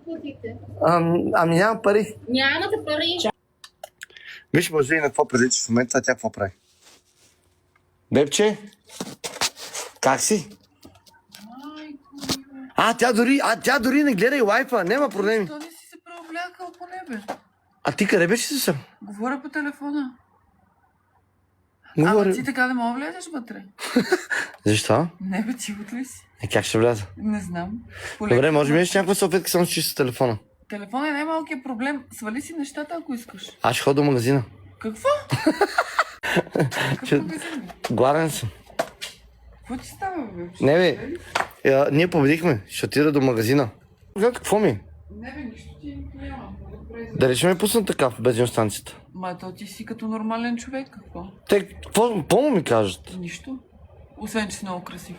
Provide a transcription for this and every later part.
платите? Ами нямам пари. Нямате пари. Виж, може и на какво прилича в момента, тя какво прави. Бебче, как си? Тя дори не гледа и лайфа, няма проблеми. Защо не си се преоблякал по небе? А ти къде беше си съм? Говоря по телефона. Говори. Ама ти така не мога влезеш вътре. Защо? Не бе, ти от ли си? Как ще вляза? Не знам. Добре, може би някаква салфетка само че с телефона. Телефона е най-малкият проблем. Свали си нещата, ако искаш. Аз ще ходя до магазина. Какво? Какъв магазин? Гладен съм. Какво ти става, бе? Не бе, ние победихме. Ще отида до магазина. Какво ми? Не бе, нищо ти няма. Дали ще ме пуснат така в бензиностанцията? Ма то ти си като нормален човек, какво? Те, какво ми кажат? Нищо. Освен, че си много красив.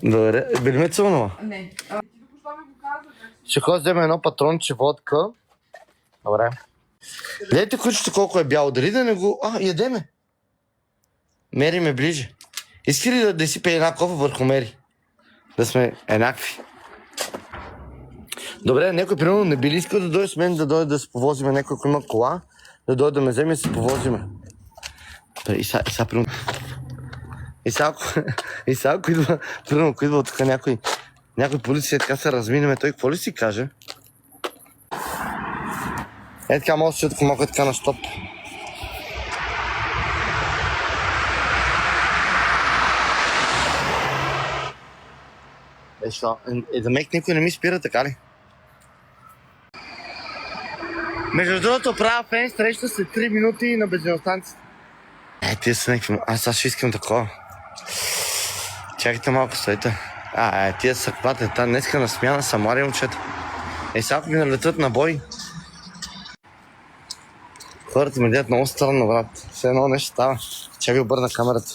Добре, били ме целунала? Не. Ти току-що ми го каза, как Ще ходя да взема едно патронче водка. Добре. Гледайте кучето колко е бяло. Дали да не го... ядеме. Мери ме ближе. Иска ли да си пее една кофа върху Мери? Да сме еднакви. Добре, някой примерно не би ли искал да дойде с мен, да дойде да се повозиме, някой, ако има кола, да дойде да ме вземе и се повозиме. И сега примерно... И сега ако идва, примерно ако идва от тук някой полиция, така се разминеме, той какво ли си каже? Е така може да си отко така на стоп. Защо? Да мек никой не ми спира, така ли? Между другото правя фен среща след 3 минути на бензиностанцията. Тия са някакви... Аз ще искам такова. Чакайте малко, стойте. Тия са хватят. Днеска на смяна са млади момчета. Сега ако ги налетят на бой. Хората ме гледат много странно, брат. Все едно нещо става. Чакай обърна камерата.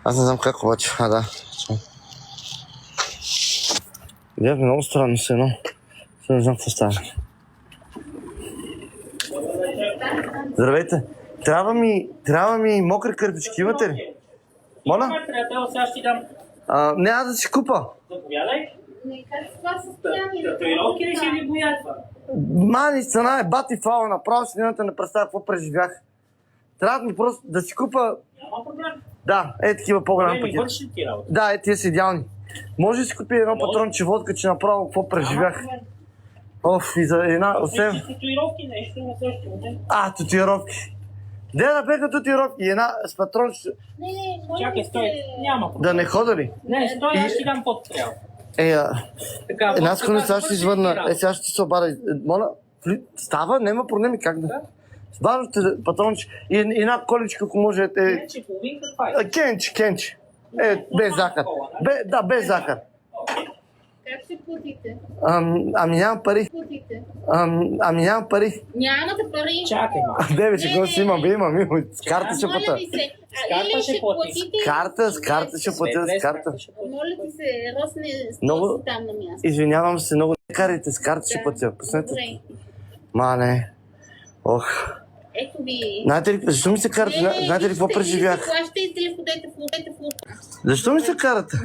Аз не знам как обаче. Да. Гледат много странно все едно. Все не знам какво става. Здравейте. Трябва ми мокри кърпички, имате ли? Моля? Сега ще ти дам. Няма да си купа. Заповядай. Как това състояние? Татуировки ли ще ви боятва? Мани, цена е бати фала, направо си не представя какво преживях. Трябва ми просто да си купа... Няма проблем. Да, такива по-голям пакет. Върши ли ти работа? Да, тия са идеални. Може да си купи едно патронче водка, че направо какво преживях. И за една... Вижте татуировки, нещо на същото момент. Татуировки. Да беха татуировки и една с патронче. Не, може Чакай, стой. Няма проблем. Да не хода ли? Не, стой, аз ти дам под трябва. Една секунда, сега ще ти извърна. Сега ще ти се обада. Моля, става, няма проблеми, как да? Важното е патронче и една количка, ако може. Кенче, половинка, това е. Кенче. Без захар. Да, без захар. Как ще платите? Ами нямам пари. Платите? Ами нямам пари. Нямате пари. Чакай малко. Че го си имам. С карта ще Моля плата. ви се. карта Или ще ще платиш. платите. С карта ще платя, с карта. Моля ти се, росне Много- стоси там на място. Извинявам се, много не карайте, с карта ще платя. Пуснете. Добре. Мале. Ох. Ето ви. Знаете ли, защо ми се карате? Знаете ли какво преживях? Плащайте или ходете в лука. Защо ми се карате?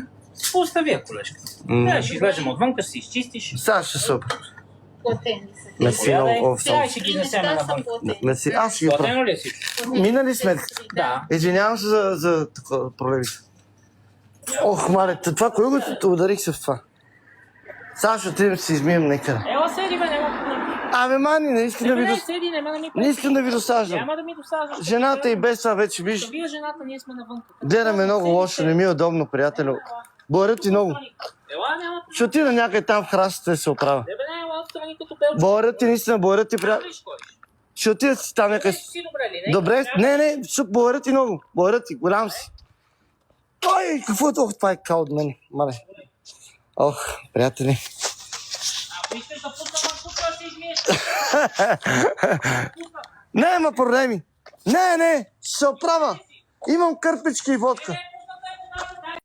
Остави я, колежка. Да, ще излезем отвънка, ще си изчистиш. Сега ще супер. Платени са. Мерси много. Сега ще ги изнесем навън. Мерси, аз ще ги правя. Платено ли е всичко? Мина ли сметка? Да. Извинявам се за такова проблеми. Ох, мале, това кой го ударих се в това? Сега ще отидем да си измием некъде. Ела, седи, бе, няма проблем. Мани, не искам да ви Седи, няма да ми Не искам да ви досаждам. Няма да ми досаждаш. Жената и без това вече, виж, Вие жената, ние сме навън. гледаме много лошо, не ми е удобно, приятелю. Благодаря ти много. Ела, няма. Ще отида някъде там в храстите да се оправя. Тебе не е ела, страни като белче. Благодаря ти, наистина, благодаря ти, приятел. Виж кой. Ще отида си там някъде. Си добре ли? Не? Добре, не, благодаря ти много. Благодаря ти, голям си. Ой, какво е толкова? Това е као от мен. Мале. Ох, приятели. Вижте, да пусна малко, това ще измиеш. Няма проблеми. Не, ще се оправя. Имам кърпички и водка.